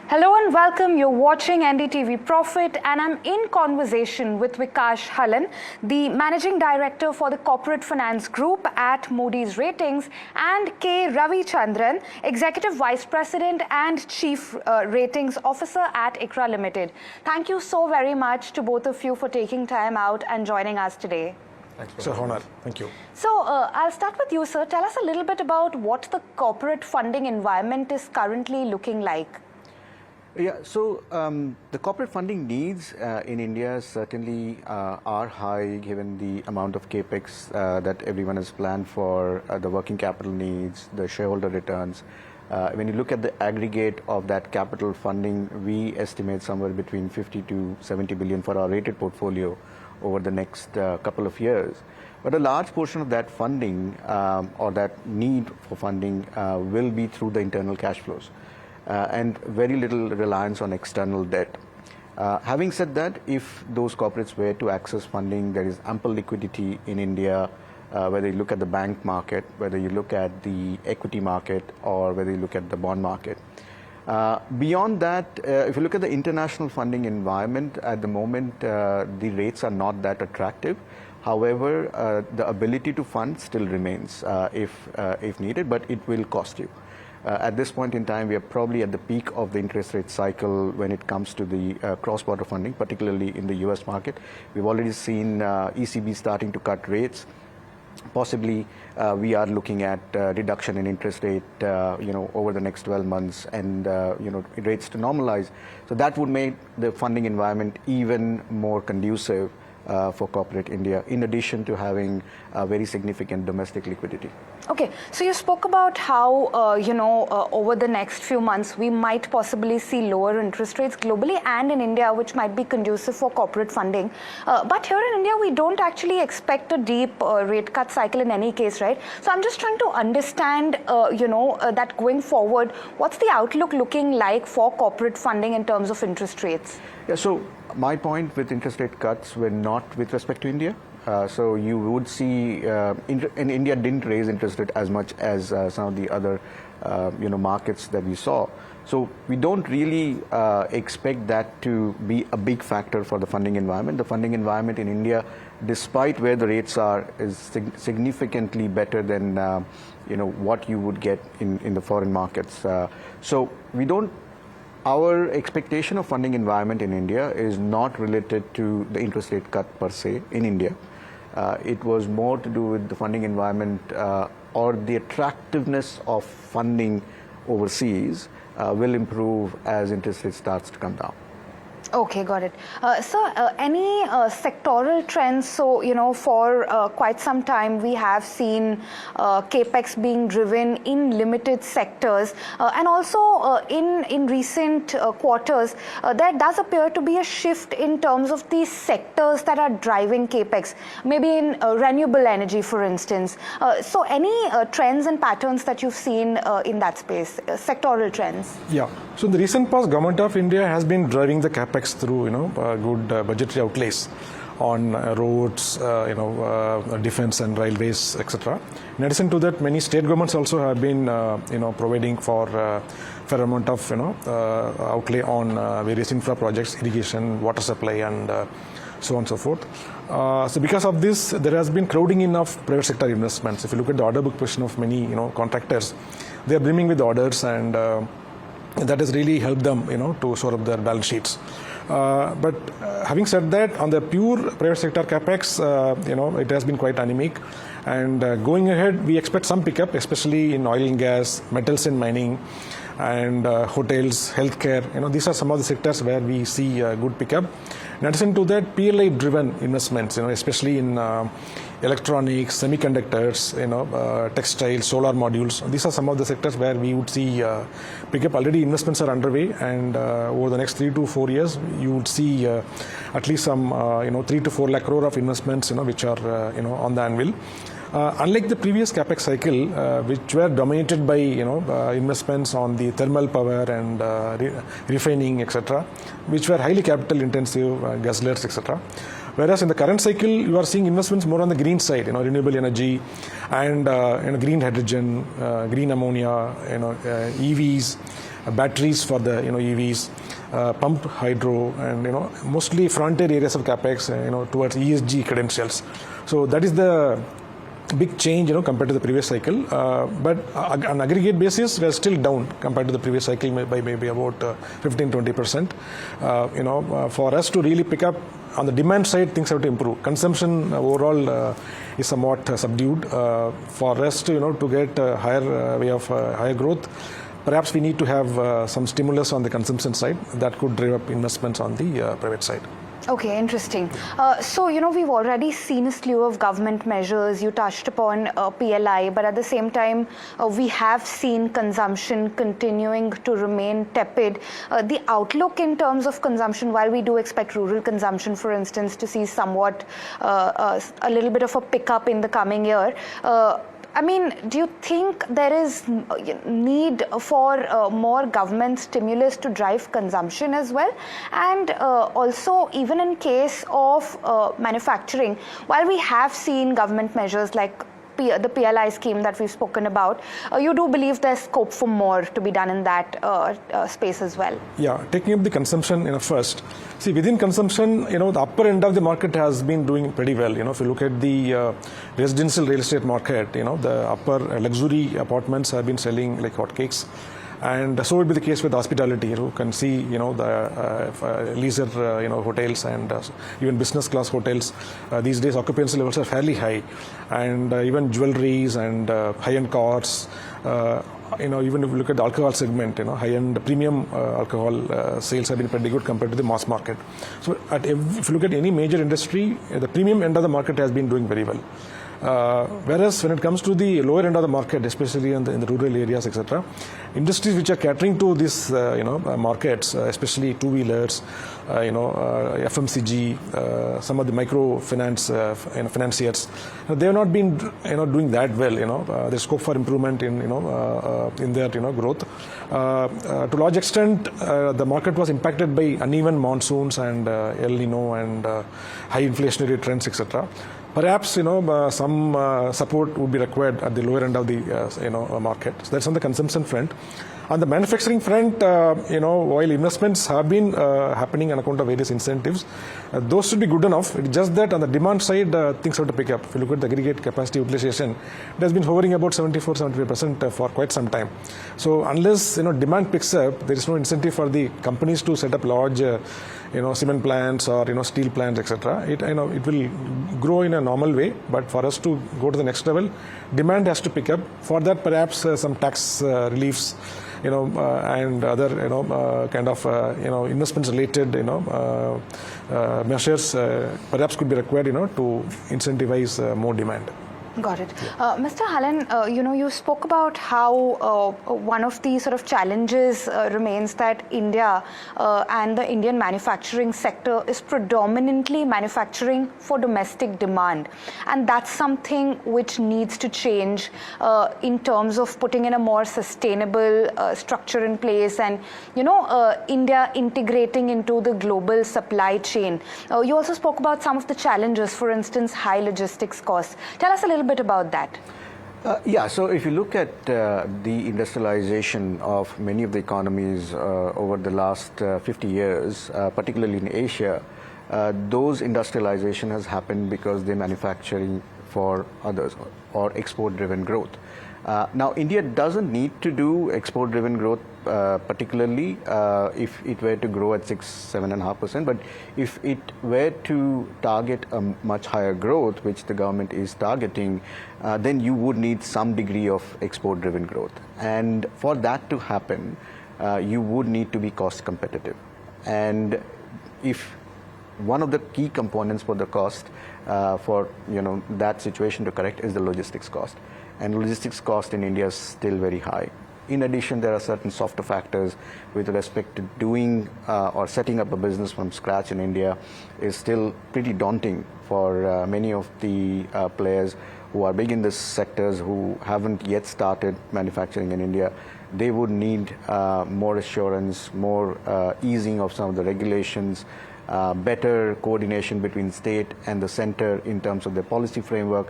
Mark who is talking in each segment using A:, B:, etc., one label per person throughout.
A: Hello and welcome. You're watching NDTV Profit, and I'm in conversation with Vikash Hallan, the Managing Director for the Corporate Finance Group at Moody's Ratings, and K. Ravichandran, Executive Vice President and Chief Ratings Officer at ICRA Limited. Thank you so very much to both of you for taking time out and joining us today.
B: It's an honor. Thank you.
A: So I'll start with you, sir. Tell us a little bit about what the corporate funding environment is currently looking like.
C: Yeah, so the corporate funding needs in India certainly are high given the amount of capex that everyone has planned for, the working capital needs, the shareholder returns. When you look at the aggregate of that capital funding, we estimate somewhere between 50 to 70 billion for our rated portfolio over the next couple of years. But a large portion of that funding or that need for funding will be through the internal cash flows. And very little reliance on external debt. Having said that, if those corporates were to access funding, there is ample liquidity in India, whether you look at the bank market, whether you look at the equity market, or whether you look at the bond market. Beyond that, if you look at the international funding environment, at the moment, the rates are not that attractive. However, the ability to fund still remains if needed, but it will cost you. At this point in time, we are probably at the peak of the interest rate cycle when it comes to the cross-border funding, particularly in the US market. We've already seen ECB starting to cut rates. Possibly, we are looking at reduction in interest rate, over the next 12 months, and rates to normalize. So that would make the funding environment even more conducive for corporate India, in addition to having very significant domestic liquidity.
A: Okay, so you spoke about how, over the next few months, we might possibly see lower interest rates globally and in India, which might be conducive for corporate funding. But here in India, we don't actually expect a deep rate cut cycle in any case, right? So I'm just trying to understand, that going forward, what's the outlook looking like for corporate funding in terms of interest rates?
C: Yeah, so my point with interest rate cuts were not with respect to India. So you would see, and India didn't raise interest rate as much as some of the other, markets that we saw. So we don't really expect that to be a big factor for the funding environment. The funding environment in India, despite where the rates are, is significantly better than, what you would get in the foreign markets. So we don't. Our expectation of funding environment in India is not related to the interest rate cut per se in India. It was more to do with the funding environment or the attractiveness of funding overseas will improve as interest rate starts to come down.
A: Okay, got it. Any sectoral trends? So, for quite some time, we have seen capex being driven in limited sectors. And also in recent quarters, there does appear to be a shift in terms of the sectors that are driving capex, maybe in renewable energy, for instance. So any trends and patterns that you've seen in that space, sectoral trends?
B: Yeah. So in the recent past, Government of India has been driving the capex through good budgetary outlays on roads, defense and railways, etc. In addition to that, many state governments also have been providing for fair amount of outlay on various infra projects, irrigation, water supply, and so on and so forth. So because of this, there has been crowding in of private sector investments. If you look at the order book position of many contractors, they are brimming with orders, and that has really helped them to shore up their balance sheets. But having said that, on the pure private sector capex, it has been quite anemic. And going ahead, we expect some pickup, especially in oil and gas, metals and mining, and hotels, healthcare. These are some of the sectors where we see a good pickup. In addition to that, PLI-driven investments, especially in electronics, semiconductors, textiles, solar modules. These are some of the sectors where we would see pickup. Already investments are underway, and over the next 3 to 4 years, you would see at least some 3 to 4 lakh crore of investments, which are on the anvil. Unlike the previous capex cycle, which were dominated by investments on the thermal power and refining, etc., which were highly capital intensive, guzzlers, etc. Whereas in the current cycle, you are seeing investments more on the green side, renewable energy and green hydrogen, green ammonia, EVs, batteries for the EVs, pumped hydro, and mostly frontier areas of capex towards ESG credentials. So that is the big change compared to the previous cycle, but on aggregate basis we are still down compared to the previous cycle by maybe about 15-20%. For us to really pick up on the demand side, things have to improve. Consumption overall is somewhat subdued. For us to get higher way of higher growth, perhaps we need to have some stimulus on the consumption side that could drive up investments on the private side.
A: Okay, interesting. So, we've already seen a slew of government measures. You touched upon PLI, but at the same time, we have seen consumption continuing to remain tepid. The outlook in terms of consumption, while we do expect rural consumption, for instance, to see somewhat a little bit of a pickup in the coming year, do you think there is need for more government stimulus to drive consumption as well? And also, even in case of manufacturing, while we have seen government measures like the PLI scheme that we've spoken about, you do believe there's scope for more to be done in that space as well? Yeah,
B: taking up the consumption first. See, within consumption, the upper end of the market has been doing pretty well. If you look at the residential real estate market, the upper luxury apartments have been selling like hotcakes. And so would be the case with hospitality. You can see, the leisure, hotels and even business class hotels. These days, occupancy levels are fairly high, and even jewelries and high-end cars. Even if you look at the alcohol segment, high-end premium alcohol sales have been pretty good compared to the mass market. So, if you look at any major industry, the premium end of the market has been doing very well. Whereas when it comes to the lower end of the market, especially in the rural areas, etc., industries which are catering to these markets, especially two-wheelers, FMCG, some of the microfinance financiers, they have not been doing that well. There's scope for improvement in their growth. To a large extent, the market was impacted by uneven monsoons and El Nino and high inflationary trends, etc. Perhaps some support would be required at the lower end of the market. So that's on the consumption front. On the manufacturing front, while investments have been happening on account of various incentives, those should be good enough. It's just that on the demand side, things have to pick up. If you look at the aggregate capacity utilization, it has been hovering about 74-75% for quite some time. So unless demand picks up, there is no incentive for the companies to set up large cement plants or steel plants, etc. It will grow in a normal way, but for us to go to the next level, demand has to pick up. For that, perhaps some tax reliefs, and other kind of investments related measures perhaps could be required to incentivize more demand. Got it. Mr. Hallan, you spoke about how one of the sort of challenges remains that India and the Indian manufacturing sector is predominantly manufacturing for domestic demand. And that's something which needs to change in terms of putting in a more sustainable structure in place and, India integrating into the global supply chain. You also spoke about some of the challenges, for instance, high logistics costs. Tell us a little bit about that.
C: So if you look at the industrialization of many of the economies over the last 50 years, particularly in Asia, those industrialization has happened because they're manufacturing for others or export-driven growth. Now, India doesn't need to do export-driven growth, particularly if it were to grow at 6-7.5%. But if it were to target a much higher growth, which the government is targeting, then you would need some degree of export-driven growth. And for that to happen, you would need to be cost competitive. And if one of the key components for the cost for that situation to correct is the logistics cost. And logistics cost in India is still very high. In addition, there are certain softer factors with respect to doing or setting up a business from scratch in India is still pretty daunting for many of the players who are big in this sectors who haven't yet started manufacturing in India. They would need more assurance, more easing of some of the regulations, better coordination between state and the center in terms of their policy framework.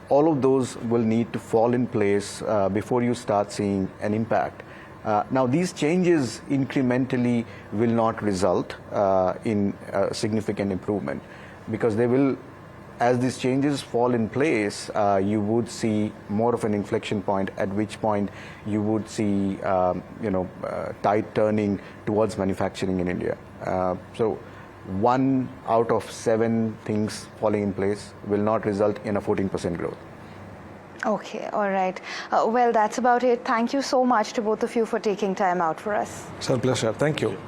C: All of those will need to fall in place before you start seeing an impact. Now, these changes incrementally will not result in significant improvement, because they will, as these changes fall in place, you would see more of an inflection point, at which point you would see tide turning towards manufacturing in India. So 1 out of 7 things falling in place will not result in a 14% growth.
A: Okay, all right. Well, that's about it. Thank you so much to both of you for taking time out for us.
B: It's our pleasure. Thank you.